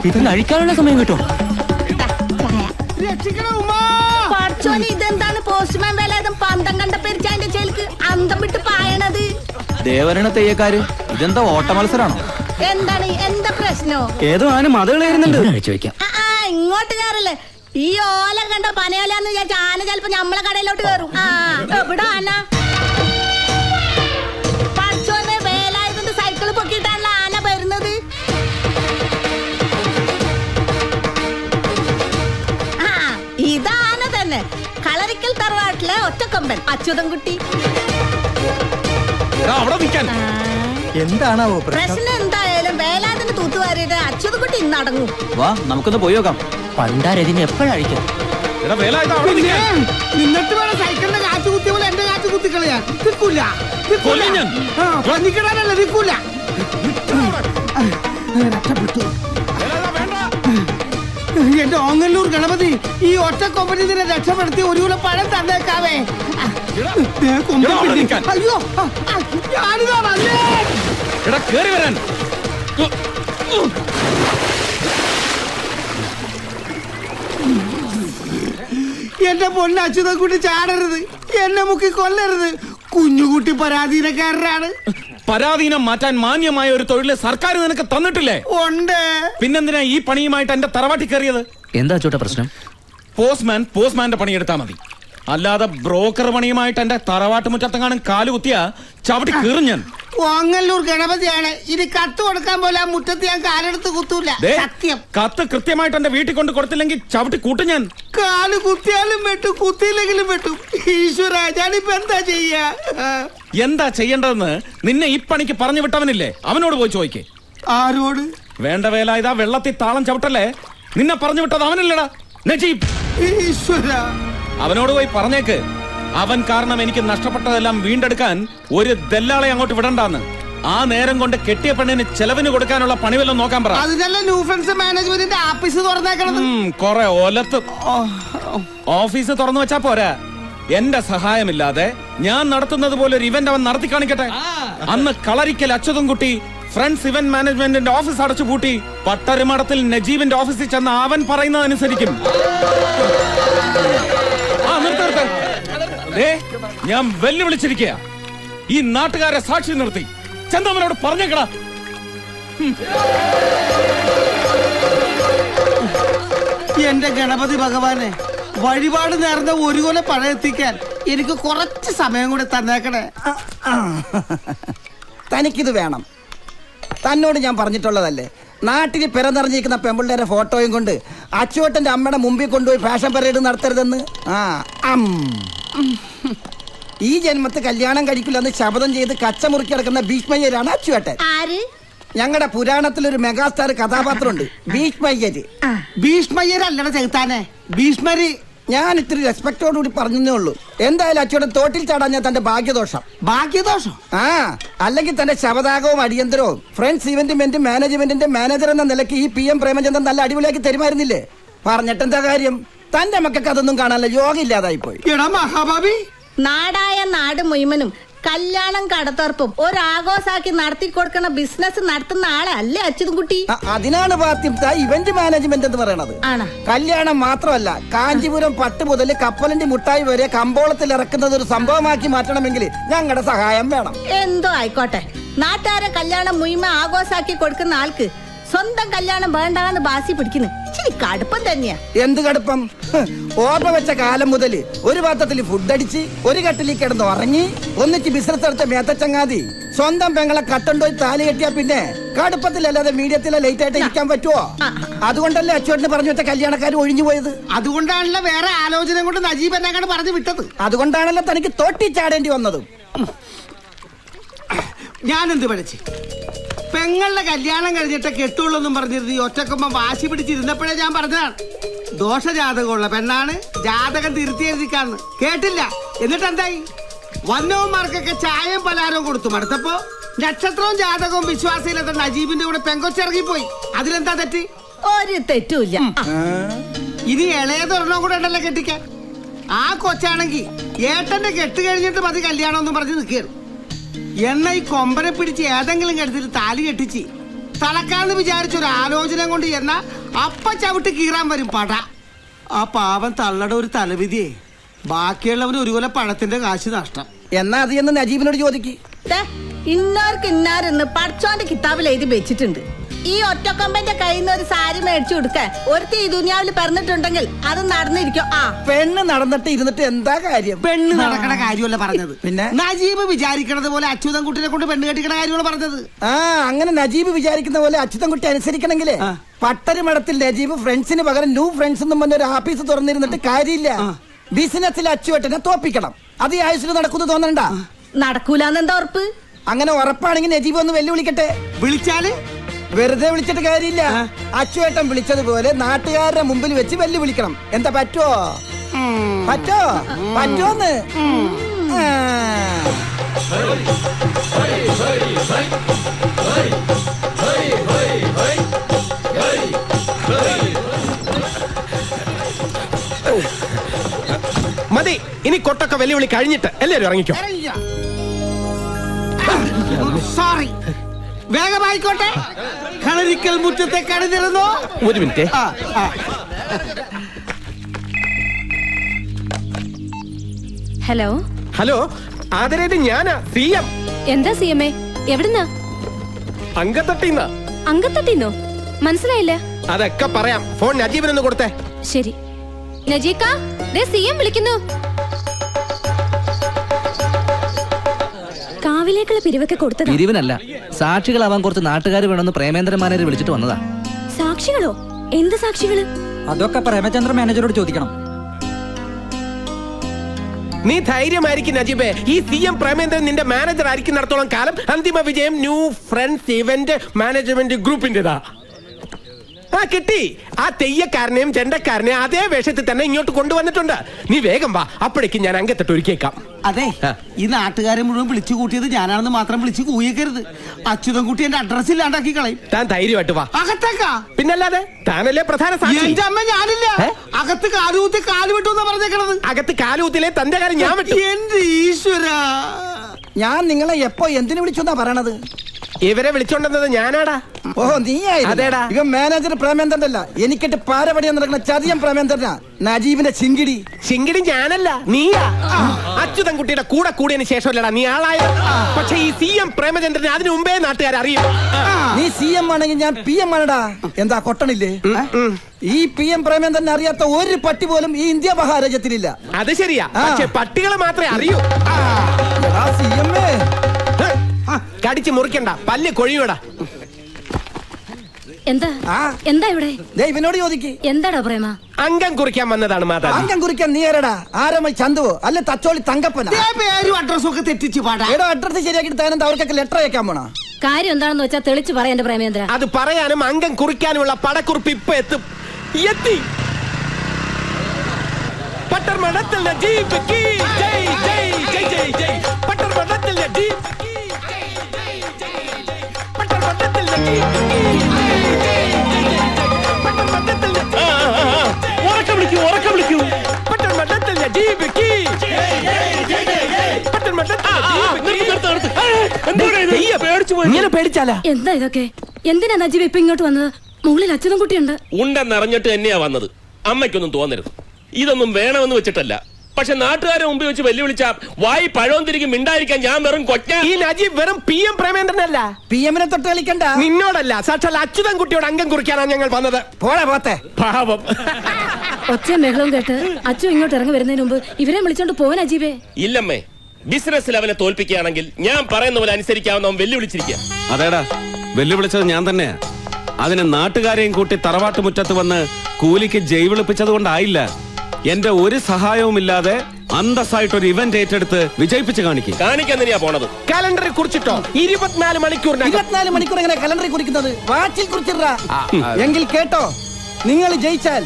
ഇതൊന്ന് അഴിക്കാനുള്ള സമയം കിട്ടും. ഇതെന്താണ് പോസ്റ്റ്മാൻ വേലായുധം പന്തം കണ്ട പെരിച്ചാന്റെ ചേൽക്ക് അന്തം വിട്ട് പായണത്? ദേവരണ തെയ്യക്കാര് ഇതെന്താ ഓട്ട മത്സരാണോ? എന്താണ് എന്താ പ്രശ്നോ? ഏതോ ആന മതകളായിരുന്നുണ്ട്. അഴിച്ചു വെക്കാം. ഇങ്ങോട്ട് കയറല്ലേ? ഈ ഓല കണ്ടോ പനയോലാന്ന് വിചാരിച്ച ആന ചിലപ്പോ നമ്മളെ കടയിലോട്ട് കയറും. എവിടെ ആന? പഠിച്ചോന്ന് വേലായുധന്റെ സൈക്കിള് പൊക്കിയിട്ടാണല്ലോ ആന വരുന്നത്. ഇതാന തന്നെ കളരിക്കൽ തറവാട്ടിലെ ഒറ്റക്കൊമ്പൻ അച്യുതൻകുട്ടി. എന്താണാവോ പ്രശ്നം? എന്തായാലും വേലാതിന് തൂത്തുവാരിയിട്ട് അച്യുതൻകുട്ടി ഇന്ന് അടങ്ങും. വാ നമുക്കൊന്ന് പോയി നോക്കാം. പണ്ടാരതിന് എപ്പോഴഴിക്കാം? നിന്നിട്ട് വേണം സൈക്കിളിന്റെ കാറ്റ് കുത്തിയ പോലെ എന്റെ കാറ്റ് കുത്തിക്കളയാൻ. രക്ഷപ്പെട്ടു. എന്റെ ഓങ്ങല്ലൂർ ഗണപതി, ഈ ഒറ്റ കൊമ്പനി ഇതിനെ രക്ഷപ്പെടുത്തി ഒരു കിലോ പഴം തന്നേക്കാവേ. അയ്യോ ഞാനിതാ വന്നേ. എന്റെ പൊന്ന് അച്യുതൻകുട്ടി ചാടരുത്, എന്നെ മുക്കി കൊല്ലരുത്. കുഞ്ഞുകുട്ടി പരാധീനക്കാരനാണ്. പരാധീനം മാറ്റാൻ മാന്യമായ ഒരു തൊഴില് സർക്കാർ നിനക്ക് തന്നിട്ടില്ലേ? ഉണ്ട്. പിന്നെന്തിനാ ഈ പണിയുമായിട്ട് എന്റെ തറവാട്ടി കയറിയത്? എന്താ ചോട്ടാ പ്രശ്നം? പോസ്റ്റ്മാന്റെ പണിയെടുത്താ മതി. അല്ലാതെ ബ്രോക്കർ പണിയുമായിട്ട് എന്റെ തറവാട്ട് മുറ്റത്തെങ്ങാനും കാലുകുത്തിയാ ചവിട്ടി കീറും ഞാൻ. ഓങ്ങല്ലൂർ ഗണപതിയാണ്. ഇനി കത്ത് കൊടുക്കാൻ പോലെ ആ മുറ്റത്ത് ഞാൻ കാലെടുത്ത് കുത്തൂല. സത്യം. കത്ത് കൃത്യമായിട്ട് എന്റെ വീട്ടിൽ കൊണ്ട് കൊടുത്തില്ലെങ്കിൽ ചവിട്ടി കൂട്ടും ഞാൻ. കാല് കുത്തിയാലും വെട്ടും, കുത്തിയില്ലെങ്കിലും വെട്ടും. ഈശ്വര, ഞാനിപ്പോ എന്താ ചെയ്യാ? എന്താ ചെയ്യേണ്ടതെന്ന് നിന്നെ ഈ പണിക്ക് പറഞ്ഞു വിട്ടവനില്ലേ, അവനോട് പോയി ചോദിക്കേ. ആരോട്? വേണ്ട വേലായുധ, വെള്ളത്തിൽ താളം ചവിട്ടല്ലേ. നിന്നെ പറഞ്ഞു വിട്ടത് അവനല്ലടാ, നജീബ്. ഈശ്വര, അവനോട് പോയി പറഞ്ഞേക്ക്, അവൻ കാരണം എനിക്ക് നഷ്ടപ്പെട്ടതെല്ലാം വീണ്ടെടുക്കാൻ ഒരു ദല്ലാളെ അങ്ങോട്ട് വിടണ്ടാന്ന്. ആ നേരം കൊണ്ട് കെട്ടിയ പെണ്ണിന് ചെലവിന് കൊടുക്കാനുള്ള പണിവെല്ലാം നോക്കാൻ പറ. അതിനല്ലേ ന്യൂ ഫ്രണ്ട്സ് മാനേജ്മെന്റിന്റെ ആഫീസ് തുറന്നേക്കണത്. കൊറേ ഒലത്ത് ഓഫീസ് തുറന്നു വെച്ചാ പോരാ. എന്റെ സഹായമില്ലാതെ ഞാൻ നടത്തുന്നത് പോലെ ഒരു ഇവന്റ് അവൻ നടത്തി കാണിക്കട്ടെ. അന്ന് കളരിക്കൽ അച്യുതൻകുട്ടി ഫ്രണ്ട്സ് ഇവന്റ് മാനേജ്മെന്റിന്റെ ഓഫീസ് അടച്ചു പൂട്ടി പട്ടരുമടത്തിൽ നജീബിന്റെ ഓഫീസിൽ ചെന്ന് അവൻ പറയുന്നതനുസരിക്കും. ഞാൻ വെല്ലുവിളിച്ചിരിക്കുക. ഈ നാട്ടുകാരെ സാക്ഷി നിർത്തി ചന്ദമനോട് പറഞ്ഞേക്കടാ. എന്റെ ഗണപതി ഭഗവാനെ, വഴിപാട് നേർന്ന ഒരു കൊല പഴയെത്തിക്കാൻ എനിക്ക് കുറച്ച് സമയം കൂടെ തന്നേക്കണേ. തനിക്കിത് വേണം. തന്നോട് ഞാൻ പറഞ്ഞിട്ടുള്ളതല്ലേ, നാട്ടിൽ പിറന്നിറങ്ങിയിരിക്കുന്ന പെമ്പിള്ളേരെ ഫോട്ടോയും കൊണ്ട് അച്ചുവേട്ടന്റെ അമ്മയുടെ മുമ്പിൽ കൊണ്ടുപോയി ഫാഷൻ പരേഡ് നടത്തരുതെന്ന്. ഈ ജന്മത്ത് കല്യാണം കഴിക്കില്ലെന്ന് ശപഥം ചെയ്ത് കച്ചമുറുക്കി കിടക്കുന്ന ഭീഷ്മയ്യരാണ് അച്ചുവേട്ടൻ. ഞങ്ങളുടെ പുരാണത്തിലൊരു മെഗാസ്റ്റാർ കഥാപാത്രമുണ്ട്, ഭീഷ്മയ്യര്. ഭീഷ്മയ്യരല്ലട ചെകുത്താനെ, ഭീഷ്മര്. ഞാൻ ഇത്തിരി റെസ്പെക്ടോടുകൂടി പറഞ്ഞേ ഉള്ളൂ. എന്തായാലും അച്ചുവേട്ടൻ തോട്ടിൽ ചാടാൻ ഞാൻ തന്റെ ഭാഗ്യദോഷം. ഭാഗ്യദോഷം? അല്ലെങ്കിൽ തന്റെ ശവദാകവും അടിയന്തരവും ഫ്രണ്ട്സ് ഇവന്റ് മാനേജ്മെന്റിന്റെ മാനേജർ എന്ന നിലയ്ക്ക് ഈ PM പ്രേമചന്ദ്രൻ നല്ല അടിപൊളിയാക്കി തരുമായിരുന്നില്ലേ? പറഞ്ഞിട്ടെന്താ കാര്യം? തന്റെ മക്കൾക്ക് അതൊന്നും കാണാനുള്ള യോഗം ഇല്ലാതായി പോയി. എടാ മഹാഭാവി, നാടായ നാട് മുഴുവനും കല്യാണം കടത്തർപ്പും ഒരാഘോഷാക്കി നടത്തി കൊടുക്കണ ബിസിനസ് നടത്തുന്ന ആളെ അല്ലേ അച്യുതൻകുട്ടി? അതിനാണ് പാർട്ടി ഇവന്റ് മാനേജ്മെന്റ് എന്ന് പറയണത്. കല്യാണം മാത്രമല്ല, കാഞ്ചീപുരം പട്ട് മുതൽ കപ്പലണ്ടി മുട്ടായി വരെ കമ്പോളത്തിൽ ഇറക്കുന്നത് ഒരു സംഭവമാക്കി മാറ്റണമെങ്കിൽ ഞങ്ങളുടെ സഹായം വേണം. എന്തോ ആയിക്കോട്ടെ, നാട്ടുകാരെ കല്യാണം മുഴുവൻ ആഘോഷാക്കി കൊടുക്കുന്ന ആൾക്ക് സ്വന്തം കല്യാണം വേണ്ടാന്ന് ബാസി പിടിക്കുന്നു. ഇച്ചിരി കടുപ്പം തന്നെയാ. എന്ത് കടുപ്പം? ഓർമ്മ വെച്ച കാലം മുതൽ ഒരു പാത്രത്തിൽ ഫുഡ് അടിച്ച് ഒരു കട്ടിലിൽ കിടന്ന് ഉറങ്ങി ഒന്നിച്ച് ബിസിനസ് നടത്ത മേത്തച്ചങ്ങാതി സ്വന്തം പെങ്ങളെ കട്ടുണ്ടോയി താലി കെട്ടിയാ പിന്നെ കടുപ്പത്തിലല്ലാതെ മീഡിയത്തിലെ ലേറ്റ് ആയിട്ട് ഇരിക്കാൻ പറ്റുമോ? അതുകൊണ്ടല്ലേ അച്ചുവേട്ടന് പറഞ്ഞു വെച്ച കല്യാണക്കാർ ഒഴിഞ്ഞു പോയത്. അതുകൊണ്ടാണല്ലോ വേറെ ആലോചന കൊണ്ട് നജീബ് എന്നെ പറഞ്ഞു വിട്ടത്. അതുകൊണ്ടാണല്ലോ തനിക്ക് തോട്ടി ചാടേണ്ടി വന്നതും. ഞാനെന്ത് പഠിച്ച് പെങ്ങളുടെ കല്യാണം കഴിഞ്ഞിട്ട് കെട്ടുള്ളൂന്നും പറഞ്ഞിരുന്നു. ഈ ഒറ്റക്കൊമ്പം വാശി പിടിച്ചിരുന്നപ്പോഴേ ഞാൻ പറഞ്ഞതാണ്, ദോഷജാതകമുള്ള പെണ്ണാണ്, ജാതകം തിരുത്തി എഴുതിക്കാന്ന്. കേട്ടില്ല. എന്നിട്ട് എന്തായി? വന്നവന്മാർക്കൊക്കെ ചായയും പലഹാരവും കൊടുത്തു മടുത്തപ്പോ നക്ഷത്രവും ജാതകവും വിശ്വാസയിലെത്ത നജീബിന്റെ കൂടെ പെങ്കൊച്ചിറങ്ങിപ്പോയി. അതിലെന്താ തെറ്റ്? ഒരു തെറ്റുമില്ല. ഇനി ഇളയതൊരെണ്ണം കൂടെ ഉണ്ടല്ലോ കെട്ടിക്കാൻ. ആ കൊച്ചാണെങ്കിൽ ഏട്ടന്റെ കെട്ട് കഴിഞ്ഞിട്ട് മതി കല്യാണം ഒന്നും പറഞ്ഞ് നിൽക്കുകയാണ്. എന്ന ഈ കൊമ്പനെ പിടിച്ച് ഏതെങ്കിലും കരുത്തിൽ താലി കെട്ടിച്ച് തലക്കാന്ന് വിചാരിച്ചൊരു ആലോചന കൊണ്ട് ചെന്ന അപ്പ ചവിട്ട് കീറാൻ വരും പട. ആ പാവം തള്ളയുടെ ഒരു തലവിധിയെ ബാക്കിയുള്ളവന് ഒരു കൊല പഴത്തിന്റെ കാശ് നഷ്ടം. എന്നാ അത് എന്ന് നജീബിനോട് ചോദിക്ക്. ഇന്നാർക്ക് ഇന്നാരെന്ന് പഠിച്ചോന്റെ കിതാബിൽ എഴുതി വെച്ചിട്ടുണ്ട്. ഈ ഒറ്റക്കൊമ്പന്റെ കയ്യിൽ നിന്ന് ഒരു സാരി മേടിച്ചു കൊടുക്കാൻ ഒരുത്തി ഈ ദുനിയാവിൽ പറഞ്ഞിട്ടുണ്ടെങ്കിൽ അത് നടന്നിരിക്കും. ആ പെണ്ണ് നടന്നിട്ട് ഇരുന്നിട്ട് എന്താ കാര്യം? പെണ്ണ് നടക്കണ കാര്യമല്ല പറഞ്ഞത്. പിന്നെ നജീബ് വിചാരിക്കണത് പോലെ അച്യുതൻ കുട്ടിനെ കൊണ്ട് പെണ്ണ് കെട്ടിക്കണ കാര്യമാണ് പറഞ്ഞത്. ആ അങ്ങനെ നജീബ് വിചാരിക്കുന്ന പോലെ അച്യുതൻകുട്ടി അനുസരിക്കണമെങ്കിലേ പട്ടരി മഠത്തിൽ നജീബ് ഫ്രണ്ട്സിന് പകരം ന്യൂ ഫ്രണ്ട്സ് എന്നും പറഞ്ഞ ഒരു ആഫീസ് തുറന്നിരുന്നിട്ട് കാര്യമില്ല. ബിസിനസ്സിൽ അച്ചുവേട്ടനെ തോപ്പിക്കണം. അത് ഈ ആയുസിൽ നടക്കുന്നു തോന്നണ്ട. നടക്കൂലെന്ന് എന്താ ഉറപ്പ്? അങ്ങനെ ഉറപ്പാണെങ്കിൽ നജീബ് ഒന്ന് വെല്ലുവിളിക്കട്ടെ. വിളിച്ചാല് വെറുതെ വിളിച്ചിട്ട് കാര്യമില്ല. അച്ചുവേട്ടൻ വിളിച്ചതുപോലെ നാട്ടുകാരുടെ മുമ്പിൽ വെച്ച് വെല്ലുവിളിക്കണം. എന്താ പറ്റുമോ? പറ്റോന്ന്? മതി, ഇനി കൊട്ടൊക്കെ വെല്ലുവിളി കഴിഞ്ഞിട്ട് എല്ലാവരും ഇറങ്ങിക്കോ. സോറി, വേഗമായിക്കോട്ടെ. കളരിക്കൽ മുറ്റത്തെ കണിതിരുന്നോ? ഒരു മിനിറ്റ്. ഹലോ ഹലോ, ആദരേത് ഞാനാ, CM. എന്താ CM? എവിടുന്നാ? അങ്കത്തട്ടിന്ന. അങ്കത്തട്ടിന്നോ? മനസ്സിലായില്ല. അതൊക്കെ പറയാം. ഫോൺ നജീബിനൊന്ന് കൊടുത്തേ. ശരി. നജീക്ക, ദേ CM വിളിക്കുന്നു. കാവിലേക്കുള്ള പിരിവൊക്കെ കൊടുത്തതാ. പിരിവിനല്ല, സാക്ഷികളാവാൻ കുറച്ച് നാട്ടുകാർ വേണമെന്ന് പ്രേമേന്ദ്രൻ മാനേജർ വിളിച്ചിട്ട് വന്നതാ. സാക്ഷികളോ? എന്ത് സാക്ഷികള്? അതൊക്കെ പ്രേമചന്ദ്ര മാനേജറോട് ചോദിക്കണം. നീ ധൈര്യമായിരിക്കും നജീബേ. ഈ CM പ്രേമേന്ദ്രൻ നിന്റെ മാനേജർ ആയിരിക്കുന്നിടത്തോളം കാലം അന്തിമ വിജയം ന്യൂ ഫ്രണ്ട്സ് ഇവന്റ് മാനേജ്മെന്റ് ഗ്രൂപ്പിന്റെതാ. ആ കിട്ടി. ആ തെയ്യക്കാരനെയും ചെണ്ടക്കാരനെയും അതേ വേഷത്തിൽ തന്നെ ഇങ്ങോട്ട് കൊണ്ടുവന്നിട്ടുണ്ട്. നീ വേഗം വാ, അപ്പോഴേക്കും ഞാൻ അങ്കത്തിട്ട് ഒരുക്കിയേക്കാം. അതെ, ഈ നാട്ടുകാരെ മുഴുവൻ വിളിച്ചു കൂട്ടിയത് ഞാനാണെന്ന് മാത്രം വിളിച്ച് കൂയിക്കരുത്. അച്യുതൻ കുട്ടി എന്റെ അഡ്രസ് ഇല്ലാണ്ടാക്കി കളയും. താൻ ധൈര്യമായിട്ട് വാ. അകത്തേക്കാ? പിന്നല്ലാതെ, താനല്ലേ പ്രധാന സാക്ഷി. എന്റെ അമ്മ ഞാനില്ല. അകത്ത് കാലുകുത്തി കാല് വിട്ടു എന്നാ പറഞ്ഞേക്കണത്. അകത്ത് കാലുകുത്തിലെ തന്റെ കാര്യം ഞാൻ വിട്ടു. എന്റെ ഈശ്വര, ഞാൻ നിങ്ങളെ എപ്പോ എന്തിനു വിളിച്ചു പറയണത്? ഇവരെ വിളിച്ചോണ്ടെന്നത് ഞാനാടാ. ഓഹോ, നീയായിരുന്നു. അതേടാ. ഇവൻ മാനേജർ പ്രേമേന്ദ്രൻ അല്ല, എനിക്കിട്ട് പാരപടിയാൻ നടക്കുന്ന ചതിയൻ പ്രേമേന്ദ്രനാ. നജീബിന്റെ ചിങ്കിടി. ചിങ്കിടി ഞാനല്ല, നീയാ. അച്യുതൻ കുട്ടിയുടെ കൂടെ കൂടിയതിന് ശേഷമല്ലടാ നീ ആളായത്. പക്ഷെ ഈ CM പ്രേമചന്ദ്രൻ അതിനു മുമ്പേ നാട്ടുകാർ അറിയും. നീ CM ആണെങ്കിൽ ഞാൻ PM ആണടാ. എന്താ കൊട്ടണില്ലേ? ഈ PM പ്രേമേന്ദ്രനെ അറിയാത്ത ഒരു പട്ടി പോലും ഈ ഇന്ത്യ മഹാരാജ്യത്തിലില്ല. അത് ശരിയാ, പക്ഷെ പട്ടികൾ മാത്രമേ അറിയൂ. CM കടിച്ചു മുറിക്കണ്ട, പല്ല് കൊഴിയൂടാ. എന്താ എന്താ ഇവിടെ? ഇവനോട് ചോദിക്ക്. എന്താടാ പ്രേമ? അംഗം കുറിക്കാൻ വന്നതാണ് മാതാ. അംഗം കുറിക്കാൻ നീ ആരടാ? ആരമ്മ ചന്തുവോ അല്ലെ തച്ചോളി തങ്കപ്പനാ? പേരും അഡ്രസ്സും ഒക്കെ തെറ്റിച്ച് പാടാ. എടോ, അഡ്രസ് ശരിയാക്കിട്ട് താനെന്താ അവർക്കൊക്കെ ലെറ്റർ അയക്കാൻ പോണോ? കാര്യം എന്താണെന്ന് വെച്ചാൽ തെളിച്ചു പറയാ എന്റെ പ്രേമേന്ദ്ര. അത് പറയാനും അംഗം കുറിക്കാനുമുള്ള പടക്കുറിപ്പ് ഇപ്പൊ എത്തി. പട്ടർമഠത്തിൽ നജീബ് കീ ജയ് ജയ് ജയ് ജയ് ജയ്. പട്ടർമഠത്തിൽ നജീബ് കീ ജയ് ജയ് ജയ് ജയ്. പട്ടർമഠത്തിൽ നജീബ് കീ ജയ് ജയ് ജയ് ജയ്. പട്ടർമഠത്തിൽ ഉറക്കം വിളിക്കൂ. പട്ടർമഠത്തിൽ നജീബ് കീ ജയ് ജയ് ജയ് ജയ്. പട്ടർമഠത്തിൽ ഇങ്ങനെ പേടിച്ചാലാ? എന്താ ഇതൊക്കെ? എന്തിനാ നജീബ് ഇപ്പൊ ഇങ്ങോട്ട് വന്നത്? മുകളിൽ അച്ഛനും കുട്ടിയുണ്ട്. ഉണ്ടെന്നറിഞ്ഞിട്ട് തന്നെയാ വന്നത്. അമ്മയ്ക്കൊന്നും തോന്നരുത്, ഇതൊന്നും വേണമെന്ന് വെച്ചിട്ടല്ല. പക്ഷെ നാട്ടുകാരെ മുമ്പിൽ വെച്ച് വെല്ലുവിളിച്ച വായി പഴവും തിരികെ മിണ്ടായിരിക്കാൻ ഞാൻ വെറും കൊച്ച. ഈ നജീബ് വെറും PM പ്രേമേന്ദ്രനല്ല. PM-നെ തൊട്ട് കളിക്കണ്ട. നിന്നോടല്ല, സാക്ഷാൽ അച്യുതൻ കുട്ടിയോട് അംഗം കുറിക്കാനാണ് ഞങ്ങൾ വന്നത്. പോളെ പോത്തെ പാവം. ഒച്ചയും ബഹളവും കേട്ട് അച്ഛൻ ഇങ്ങോട്ട് ഇറങ്ങി വരുന്നതിന് മുമ്പ് ഇവരെ വിളിച്ചോണ്ട് പോവാൻ അജീബേ. ഇല്ലമ്മേ, ബിസിനസ്സിൽ അവനെ തോൽപ്പിക്കുകയാണെങ്കിൽ ഞാൻ പറയുന്ന പോലെ അനുസരിക്കാവുന്ന വെല്ലുവിളിച്ചിരിക്കുക. അതേടാ, വെല്ലുവിളിച്ചത് ഞാൻ തന്നെയാ. അതിന് നാട്ടുകാരെയും കൂട്ടി തറവാട്ട് മുറ്റത്ത് വന്ന് കൂലിക്ക് ജയ് വിളിപ്പിച്ചത് കൊണ്ടായില്ല. എന്റെ ഒരു സഹായവുമില്ലാതെ അന്തസ്സായിട്ടൊരു ഇവന്റ് ഏറ്റെടുത്ത് വിജയിപ്പിച്ച് കാണിക്കാൻ തന്നെയാ പോണത്. കാലണ്ടറിൽ കുറിച്ചിട്ടോ 24 മണിക്കൂറിനകം. 24 മണിക്കൂർ എങ്ങനെ കലണ്ടറിൽ കുറിക്കുന്നത്? വാച്ചിൽ കുറിച്ചിട്ടാ. എങ്കിൽ കേട്ടോ, നിങ്ങൾ ജയിച്ചാൽ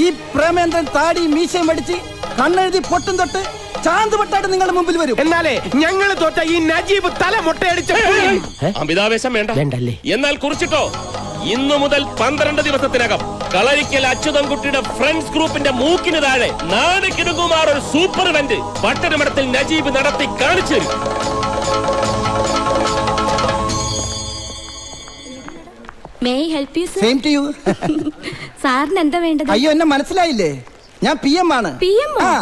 ഈ പ്രേമേന്ദ്രൻ താടി മീശയും അടിച്ച് കണ്ണെഴുതി പൊട്ടും തൊട്ട് ചാന്ത് പൊട്ടായിട്ട് നിങ്ങളുടെ മുമ്പിൽ വരും. എന്നാലേ ഞങ്ങൾ തോറ്റ ഈ നജീബ് തല മുട്ടയടിച്ച് അമിതാവേശം വേണ്ടല്ലേ? എന്നാൽ കുറിച്ചിട്ടോ, ഇന്നു മുതൽ 12 ദിവസത്തിനകം കളരിക്കൽ അച്യുതൻകുട്ടിയുടെ ഫ്രണ്ട്സ് ഗ്രൂപ്പിന്റെ മൂക്കിന് താഴെ നാട് കിടുങ്ങുമാർ ഒരു സൂപ്പർ ഇവന്റ് പട്ടണമഠത്തിൽ നജീബ് നടത്തി കാണിച്ചു തരും. May I help you sir? Same to you. സാറിന് എന്താ വേണ്ടത്? അയ്യോ, എന്നെ മനസ്സിലായില്ലേ? ഞാൻ PM ആണ്. PM ഓ? ആ,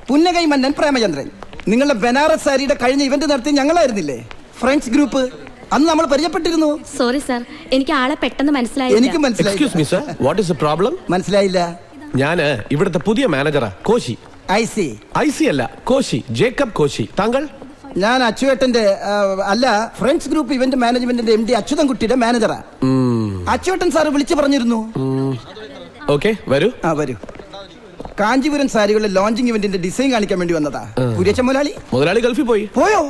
പുന്നകൈ മന്നൻ പ്രേമചന്ദ്രൻ. നിങ്ങളുടെ ബനാറസ് സാരിയുടെ കഴിഞ്ഞ ഇവന്റ് നടത്തി ഞങ്ങളായിരുന്നില്ലേ ഫ്രണ്ട്സ് ഗ്രൂപ്പ്? അന്ന് നമ്മൾ പരിചയപ്പെട്ടിരുന്നു. സോറി സാർ, എനിക്ക് ആളെ പെട്ടെന്ന് മനസ്സിലായില്ല. എനിക്ക് മനസ്സിലായി. Excuse me sir, what is the problem? മനസ്സിലായില്ല. ഞാന് ഇവിടുത്തെ പുതിയ മാനേജറാ, കോശി. I see. അല്ല, കോശി, ജേക്കബ് കോശി. താങ്കൾ? ഞാൻ അച്ചുവേട്ടന്റെ അല്ല, ഫ്രണ്ട്സ് ഗ്രൂപ്പ് ഇവന്റ് മാനേജ്മെന്റിന്റെ MD അച്യുതൻകുട്ടിയുടെ മാനേജറാ. അച്ചുവേട്ടൻ സാറ് വിളിച്ചു പറഞ്ഞിരുന്നു. ഓക്കെ, വരൂ. ആ, വരൂ. കാഞ്ചീപുരം സാരികളുടെ ലോഞ്ചിങ് ഇവന്റിന്റെ ഡിസൈൻ കാണിക്കാൻ വേണ്ടി വന്നതാ. കുര്യച്ച മുതലാളി ഗൾഫിൽ പോയി. പോയോ?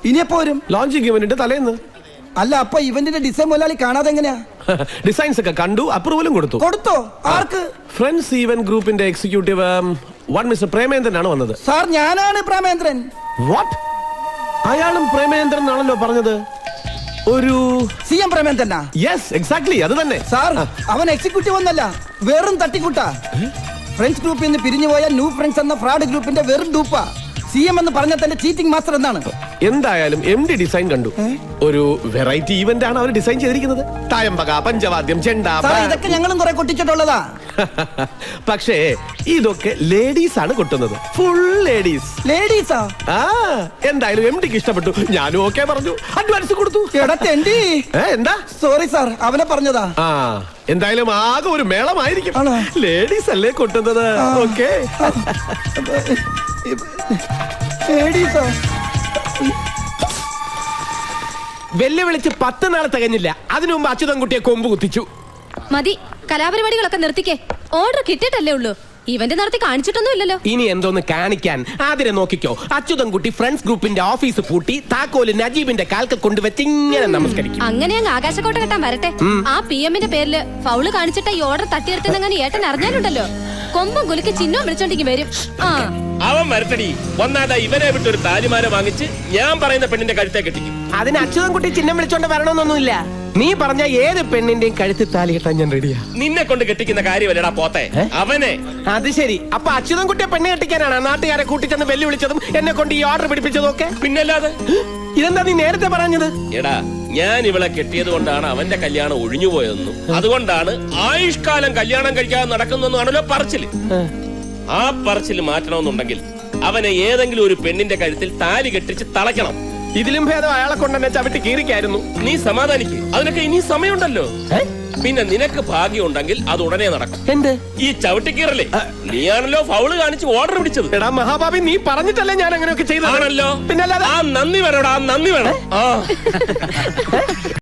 ഇനിയെപ്പോ വരും? ലോഞ്ചിങ് ഇവന്റിന്റെ തലേന്ന്. അല്ല, അപ്പൊ ഇവന്റിന്റെ ഡിസൈൻ മുതലാളി കാണാതെ എങ്ങനെയാ? ഡിസൈൻസ് ഒക്കെ കണ്ടു, അപ്രൂവലും കൊടുത്തു. കൊടുത്തോ? ആർക്ക്? ഫ്രണ്ട്സ് ഈവന്റ് ഗ്രൂപ്പിന്റെ എക്സിക്യൂട്ടീവ് വൺ മിസ്റ്റർ പ്രേമേന്ദ്രൻ ആണ് വന്നത്. സാർ, ഞാനാണ് പ്രേമേന്ദ്രൻ. വാട്ട്? അയാളും പ്രേമേന്ദ്രൻ ആണല്ലോ പറഞ്ഞത്. ഒരു CM പ്രേമേന്ദ്രനാ? യെസ്, എക്സാക്ട്ലി, അത് തന്നെ. സാർ, അവൻ എക്സിക്യൂട്ടീവ് ഒന്നല്ല, വെറും തട്ടിക്കൂട്ടാ. ഫ്രണ്ട്സ് ഗ്രൂപ്പിൽ നിന്ന് പിരിഞ്ഞുപോയ ന്യൂ ഫ്രണ്ട്സ് എന്ന ഫ്രോഡ് ഗ്രൂപ്പിന്റെ വെറും ഡൂപ്പാ. CM എന്ന് പറഞ്ഞ തന്റെ ചീറ്റിംഗ് മാസ്റ്റർ എന്നാണ്. എന്തായാലും MD ഡിസൈൻ കണ്ടു. ഒരു വെറൈറ്റി ഈവന്റ് ആണ് അവർ ഡിസൈൻ ചെയ്തിരിക്കുന്നത്. തായമ്പക, പഞ്ചവാദ്യം, ചെണ്ട. സാർ, ഇതൊക്കെ ഞങ്ങളും കുറെ കൊട്ടിച്ചിട്ടുള്ളതാ. പക്ഷേ ഇതൊക്കെ ലേഡീസ് ആണ് കൊട്ടുന്നത്. Full ladies. ലേഡീസാ? ആ, എന്തായാലും MDക്ക് ഇഷ്ടപ്പെട്ടു. ഞാനും ഓക്കെ പറഞ്ഞു, അഡ്വാൻസ് കൊടുത്തു. എടത്തേണ്ടി. എന്താ? സോറി സാർ, അവനെ പറഞ്ഞതാ. ആ, എന്തായാലും ആകെ ഒരു മേളമായിരിക്കും. ആണോ? ലേഡീസ് അല്ലേ കൊട്ടുന്നത്. ഓക്കെ. ലേഡീസാ? വെല്ലുവിളിച്ച് 10 നാൾ തികഞ്ഞില്ല. അതിനു മുമ്പ് അച്യുതൻകുട്ടിയെ കൊമ്പ് കുത്തിച്ചു. മതി, കലാപരിപാടികളൊക്കെ നിർത്തിക്കേ. ഓർഡർ കിട്ടിയിട്ടല്ലേ ഉള്ളൂ, ഇവന്റ് നടത്തി കാണിച്ചിട്ടൊന്നും ഇല്ലല്ലോ. ഇനി എന്തോന്ന് കാണിക്കാൻ? ആതിരെ നോക്കിക്കോ, അച്യുതൻകുട്ടി ഫ്രണ്ട്സ് ഗ്രൂപ്പിന്റെ ഓഫീസ് പൂട്ടി താക്കോല് നജീബിന്റെ കാൽക്കൽ കൊണ്ടുവച്ച് ഇങ്ങനെ നമസ്കരിക്കും. അങ്ങനെ അങ്ങ് ആകാശക്കോട്ട കെട്ടാൻ വരട്ടെ. ആ PM-ന്റെ പേരില് ഫൗള് കാണിച്ചിട്ട ഈ ഓർഡർ തട്ടിയെടുത്തെന്നങ്ങനെ ഏട്ടൻ അറിഞ്ഞാലുണ്ടല്ലോ, കൊമ്പും കുലുക്കി ചിഹ്നവും വിളിച്ചോണ്ടെങ്കിൽ വരും. ആ, അവൻ വരട്ടടി. ഒന്നാതാ ഇവനെ വിട്ടൊരു താലിമാല വാങ്ങിച്ച് ഞാൻ പറയുന്ന പെണ്ണിന്റെ കഴുത്തെ കെട്ടിക്കും. അതിന് അച്യുതൻകുട്ടി ചിഹ്നം വിളിച്ചോണ്ട് വരണമെന്നൊന്നുമില്ല. നീ പറഞ്ഞ ഏത് പെണ്ണിന്റെയും കഴുത്തിൽ താലി കെട്ടാൻ ഞാൻ റെഡിയാ. നിന്നെ കൊണ്ട് കെട്ടിക്കുന്ന കാര്യമല്ലടാ പോത്തെ, അവനെ. അത് ശരി. അപ്പൊ അച്യുതൻകുട്ടിയെ പെണ്ണ് കെട്ടിക്കാനാണ് നാട്ടുകാരെ കൂട്ടിച്ചെന്ന് വെല്ലുവിളിച്ചതും എന്നെ കൊണ്ട് ഈ ഓർഡർ പിടിപ്പിച്ചതും ഒക്കെ? പിന്നല്ലാതെ. ഇതെന്താ നീ നേരത്തെ പറഞ്ഞത്? എടാ, ഞാൻ ഇവളെ കെട്ടിയത് കൊണ്ടാണ് അവന്റെ കല്യാണം ഒഴിഞ്ഞുപോയതെന്നും അതുകൊണ്ടാണ് ആയുഷ്കാലം കല്യാണം കഴിക്കാതെ നടക്കുന്നതെന്നാണല്ലോ പറച്ചില്. ആ പറച്ചില് മാറ്റണമെന്നുണ്ടെങ്കിൽ അവനെ ഏതെങ്കിലും ഒരു പെണ്ണിന്റെ കഴുത്തിൽ താലി കെട്ടിച്ച് തളയ്ക്കണം. ഇതിലും ഭേദം അയാളെ കൊണ്ട് എന്നെ ചവിട്ടി കീറിക്കായിരുന്നു. നീ സമാധാനിക്ക്, അതിനൊക്കെ ഇനി സമയമുണ്ടല്ലോ. പിന്നെ നിനക്ക് ഭാഗ്യം ഉണ്ടെങ്കിൽ അത് ഉടനെ നടക്കും. എന്ത്? ഈ ചവിട്ടിക്കീറല്ലേ, നീയാണല്ലോ ഫൗള് കാണിച്ച് ഓർഡർ പിടിച്ചത്. എടാ മഹാഭാവി, നീ പറഞ്ഞിട്ടല്ലേ ഞാൻ അങ്ങനെയൊക്കെ ചെയ്തത്? ആണല്ലോ. പിന്നല്ലാതെ. ആ നന്ദി വേണം, ആ നന്ദി വേണം. ആ